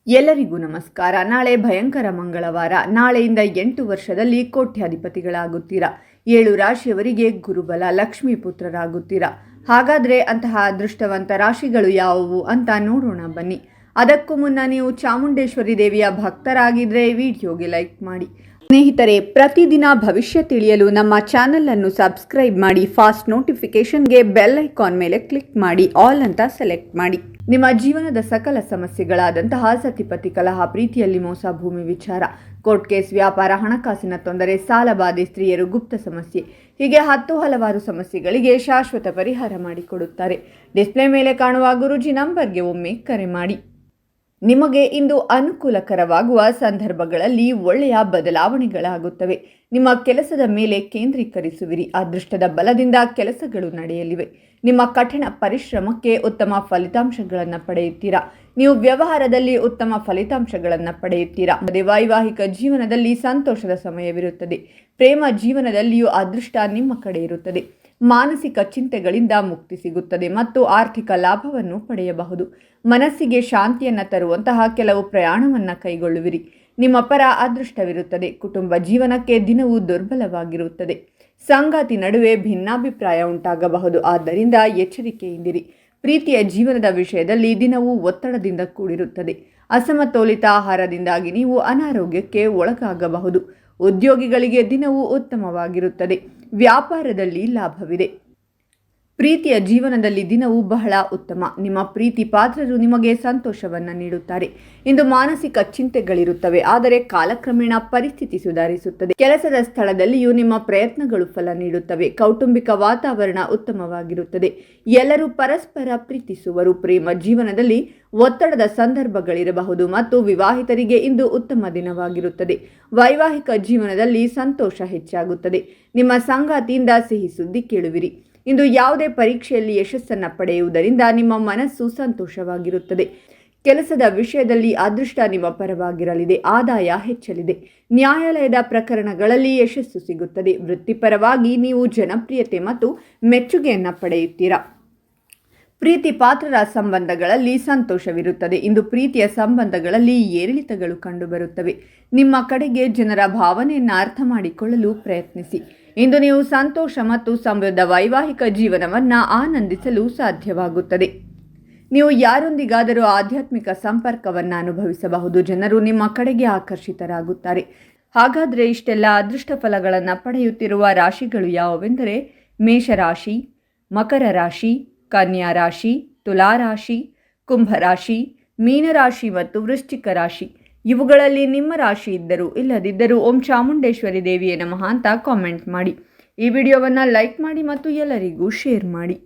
ಎಲ್ಲರಿಗೂ ನಮಸ್ಕಾರ. ನಾಳೆ ಭಯಂಕರ ಮಂಗಳವಾರ. ನಾಳೆಯಿಂದ 8 ವರ್ಷದಲ್ಲಿ ಕೋಟ್ಯಾಧಿಪತಿಗಳಾಗುತ್ತೀರಾ. 7 ರಾಶಿಯವರಿಗೆ ಗುರುಬಲ, ಲಕ್ಷ್ಮೀ ಪುತ್ರರಾಗುತ್ತೀರಾ. ಹಾಗಾದರೆ ಅಂತಹ ಅದೃಷ್ಟವಂತ ರಾಶಿಗಳು ಯಾವುವು ಅಂತ ನೋಡೋಣ ಬನ್ನಿ. ಅದಕ್ಕೂ ಮುನ್ನ ನೀವು ಚಾಮುಂಡೇಶ್ವರಿ ದೇವಿಯ ಭಕ್ತರಾಗಿದ್ದರೆ ವಿಡಿಯೋಗೆ ಲೈಕ್ ಮಾಡಿ. ಸ್ನೇಹಿತರೆ, ಪ್ರತಿದಿನ ಭವಿಷ್ಯ ತಿಳಿಯಲು ನಮ್ಮ ಚಾನೆಲ್ ಅನ್ನು ಸಬ್ಸ್ಕ್ರೈಬ್ ಮಾಡಿ. ಫಾಸ್ಟ್ ನೋಟಿಫಿಕೇಶನ್ಗೆ ಬೆಲ್ ಐಕಾನ್ ಮೇಲೆ ಕ್ಲಿಕ್ ಮಾಡಿ, ಆಲ್ ಅಂತ ಸೆಲೆಕ್ಟ್ ಮಾಡಿ. ನಿಮ್ಮ ಜೀವನದ ಸಕಲ ಸಮಸ್ಯೆಗಳಾದಂತಹ ಸತಿಪತಿ ಕಲಹ, ಪ್ರೀತಿಯಲ್ಲಿ ಮೋಸ, ಭೂಮಿ ವಿಚಾರ, ಕೋರ್ಟ್ ಕೇಸ್, ವ್ಯಾಪಾರ, ಹಣಕಾಸಿನ ತೊಂದರೆ, ಸಾಲಬಾಧೆ, ಸ್ತ್ರೀಯರು, ಗುಪ್ತ ಸಮಸ್ಯೆ, ಹೀಗೆ ಹಲವಾರು ಸಮಸ್ಯೆಗಳಿಗೆ ಶಾಶ್ವತ ಪರಿಹಾರ ಮಾಡಿಕೊಡುತ್ತಾರೆ. ಡಿಸ್ಪ್ಲೇ ಮೇಲೆ ಕಾಣುವ ಗುರೂಜಿ ನಂಬರ್ಗೆ ಒಮ್ಮೆ ಕರೆ ಮಾಡಿ. ನಿಮಗೆ ಇಂದು ಅನುಕೂಲಕರವಾಗುವ ಸಂದರ್ಭಗಳಲ್ಲಿ ಒಳ್ಳೆಯ ಬದಲಾವಣೆಗಳಾಗುತ್ತವೆ. ನಿಮ್ಮ ಕೆಲಸದ ಮೇಲೆ ಕೇಂದ್ರೀಕರಿಸುವಿರಿ. ಅದೃಷ್ಟದ ಬಲದಿಂದ ಕೆಲಸಗಳು ನಡೆಯಲಿವೆ. ನಿಮ್ಮ ಕಠಿಣ ಪರಿಶ್ರಮಕ್ಕೆ ಉತ್ತಮ ಫಲಿತಾಂಶಗಳನ್ನು ಪಡೆಯುತ್ತೀರಾ. ನೀವು ವ್ಯವಹಾರದಲ್ಲಿ ಉತ್ತಮ ಫಲಿತಾಂಶಗಳನ್ನು ಪಡೆಯುತ್ತೀರಾ. ವೈವಾಹಿಕ ಜೀವನದಲ್ಲಿ ಸಂತೋಷದ ಸಮಯವಿರುತ್ತದೆ. ಪ್ರೇಮ ಜೀವನದಲ್ಲಿಯೂ ಅದೃಷ್ಟ ನಿಮ್ಮ ಕಡೆ ಇರುತ್ತದೆ. ಮಾನಸಿಕ ಚಿಂತೆಗಳಿಂದ ಮುಕ್ತಿ ಸಿಗುತ್ತದೆ ಮತ್ತು ಆರ್ಥಿಕ ಲಾಭವನ್ನು ಪಡೆಯಬಹುದು. ಮನಸ್ಸಿಗೆ ಶಾಂತಿಯನ್ನು ತರುವಂತಹ ಕೆಲವು ಪ್ರಯಾಣವನ್ನು ಕೈಗೊಳ್ಳುವಿರಿ. ನಿಮ್ಮ ಪರ ಅದೃಷ್ಟವಿರುತ್ತದೆ. ಕುಟುಂಬ ಜೀವನಕ್ಕೆ ದಿನವೂ ದುರ್ಬಲವಾಗಿರುತ್ತದೆ. ಸಂಗಾತಿ ನಡುವೆ ಭಿನ್ನಾಭಿಪ್ರಾಯ ಉಂಟಾಗಬಹುದು. ಆದ್ದರಿಂದ ಎಚ್ಚರಿಕೆಯಿಂದಿರಿ. ಪ್ರೀತಿಯ ಜೀವನದ ವಿಷಯದಲ್ಲಿ ದಿನವೂ ಒತ್ತಡದಿಂದ ಕೂಡಿರುತ್ತದೆ. ಅಸಮತೋಲಿತ ಆಹಾರದಿಂದಾಗಿ ನೀವು ಅನಾರೋಗ್ಯಕ್ಕೆ ಒಳಗಾಗಬಹುದು. ಉದ್ಯೋಗಿಗಳಿಗೆ ದಿನವೂ ಉತ್ತಮವಾಗಿರುತ್ತದೆ. ವ್ಯಾಪಾರದಲ್ಲಿ ಲಾಭವಿದೆ. ಪ್ರೀತಿಯ ಜೀವನದಲ್ಲಿ ದಿನವೂ ಬಹಳ ಉತ್ತಮ. ನಿಮ್ಮ ಪ್ರೀತಿ ಪಾತ್ರರು ನಿಮಗೆ ಸಂತೋಷವನ್ನು ನೀಡುತ್ತಾರೆ. ಇಂದು ಮಾನಸಿಕ ಚಿಂತೆಗಳಿರುತ್ತವೆ, ಆದರೆ ಕಾಲಕ್ರಮೇಣ ಪರಿಸ್ಥಿತಿ ಸುಧಾರಿಸುತ್ತದೆ. ಕೆಲಸದ ಸ್ಥಳದಲ್ಲಿಯೂ ನಿಮ್ಮ ಪ್ರಯತ್ನಗಳು ಫಲ ನೀಡುತ್ತವೆ. ಕೌಟುಂಬಿಕ ವಾತಾವರಣ ಉತ್ತಮವಾಗಿರುತ್ತದೆ. ಎಲ್ಲರೂ ಪರಸ್ಪರ ಪ್ರೀತಿಸುವರು. ಪ್ರೇಮ ಜೀವನದಲ್ಲಿ ಒತ್ತಡದ ಸಂದರ್ಭಗಳಿರಬಹುದು ಮತ್ತು ವಿವಾಹಿತರಿಗೆ ಇಂದು ಉತ್ತಮ ದಿನವಾಗಿರುತ್ತದೆ. ವೈವಾಹಿಕ ಜೀವನದಲ್ಲಿ ಸಂತೋಷ ಹೆಚ್ಚಾಗುತ್ತದೆ. ನಿಮ್ಮ ಸಂಗಾತಿಯಿಂದ ಸಿಹಿ ಸುದ್ದಿ ಕೇಳುವಿರಿ. ಇಂದು ಯಾವುದೇ ಪರೀಕ್ಷೆಯಲ್ಲಿ ಯಶಸ್ಸನ್ನು ಪಡೆಯುವುದರಿಂದ ನಿಮ್ಮ ಮನಸ್ಸು ಸಂತೋಷವಾಗಿರುತ್ತದೆ. ಕೆಲಸದ ವಿಷಯದಲ್ಲಿ ಅದೃಷ್ಟ ನಿಮ್ಮ ಪರವಾಗಿರಲಿದೆ. ಆದಾಯ ಹೆಚ್ಚಲಿದೆ. ನ್ಯಾಯಾಲಯದ ಪ್ರಕರಣಗಳಲ್ಲಿ ಯಶಸ್ಸು ಸಿಗುತ್ತದೆ. ವೃತ್ತಿಪರವಾಗಿ ನೀವು ಜನಪ್ರಿಯತೆ ಮತ್ತು ಮೆಚ್ಚುಗೆಯನ್ನು ಪಡೆಯುತ್ತೀರಾ. ಪ್ರೀತಿ ಪಾತ್ರರ ಸಂಬಂಧಗಳಲ್ಲಿ ಸಂತೋಷವಿರುತ್ತದೆ. ಇಂದು ಪ್ರೀತಿಯ ಸಂಬಂಧಗಳಲ್ಲಿ ಏರಿಳಿತಗಳು ಕಂಡುಬರುತ್ತವೆ. ನಿಮ್ಮ ಕಡೆಗೆ ಜನರ ಭಾವನೆಯನ್ನು ಅರ್ಥ ಮಾಡಿಕೊಳ್ಳಲು ಪ್ರಯತ್ನಿಸಿ. ಇಂದು ನೀವು ಸಂತೋಷ ಮತ್ತು ಸಮೃದ್ಧ ವೈವಾಹಿಕ ಜೀವನವನ್ನು ಆನಂದಿಸಲು ಸಾಧ್ಯವಾಗುತ್ತದೆ. ನೀವು ಯಾರೊಂದಿಗಾದರೂ ಆಧ್ಯಾತ್ಮಿಕ ಸಂಪರ್ಕವನ್ನು ಅನುಭವಿಸಬಹುದು. ಜನರು ನಿಮ್ಮ ಕಡೆಗೆ ಆಕರ್ಷಿತರಾಗುತ್ತಾರೆ. ಹಾಗಾದರೆ ಇಷ್ಟೆಲ್ಲ ಅದೃಷ್ಟ ಫಲಗಳನ್ನು ಪಡೆಯುತ್ತಿರುವ ರಾಶಿಗಳು ಯಾವುವೆಂದರೆ ಮೇಷರಾಶಿ, ಮಕರ ರಾಶಿ, ಕನ್ಯಾ ರಾಶಿ, ತುಲಾರಾಶಿ, ಕುಂಭರಾಶಿ, ಮೀನರಾಶಿ ಮತ್ತು ವೃಶ್ಚಿಕ ರಾಶಿ. ಇವುಗಳಲ್ಲಿ ನಿಮ್ಮ ರಾಶಿ ಇದ್ದರೂ ಇಲ್ಲದಿದ್ದರೂ ಓಂ ಚಾಮುಂಡೇಶ್ವರಿ ದೇವಿಯೇ ನಮಃ ಅಂತ ಕಾಮೆಂಟ್ ಮಾಡಿ. ಈ ವಿಡಿಯೋವನ್ನು ಲೈಕ್ ಮಾಡಿ ಮತ್ತು ಎಲ್ಲರಿಗೂ ಶೇರ್ ಮಾಡಿ.